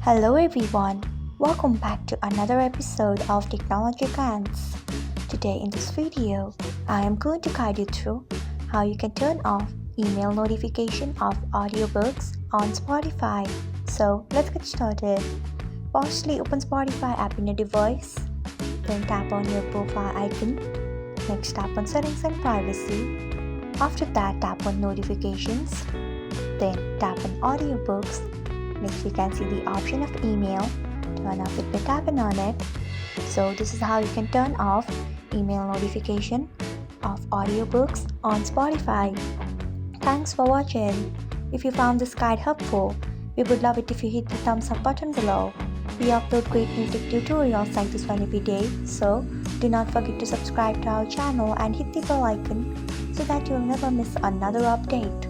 Hello everyone, welcome back to another episode of Technologyglance. Today in this video, I am going to guide you through how you can turn off email notification of audiobooks on Spotify. So let's get started. Firstly, open Spotify app in your device, then tap on your profile icon. Next, tap on settings and privacy. After that, tap on notifications, then tap on audiobooks. Next, you can see the option of email. Turn off it by tapping on it. So this is how you can turn off email notification of audiobooks on Spotify. Thanks for watching. If you found this guide helpful, we would love it if you hit the thumbs up button below. We upload great new tech tutorials like this one every day, so do not forget to subscribe to our channel and hit the bell icon so that you'll never miss another update.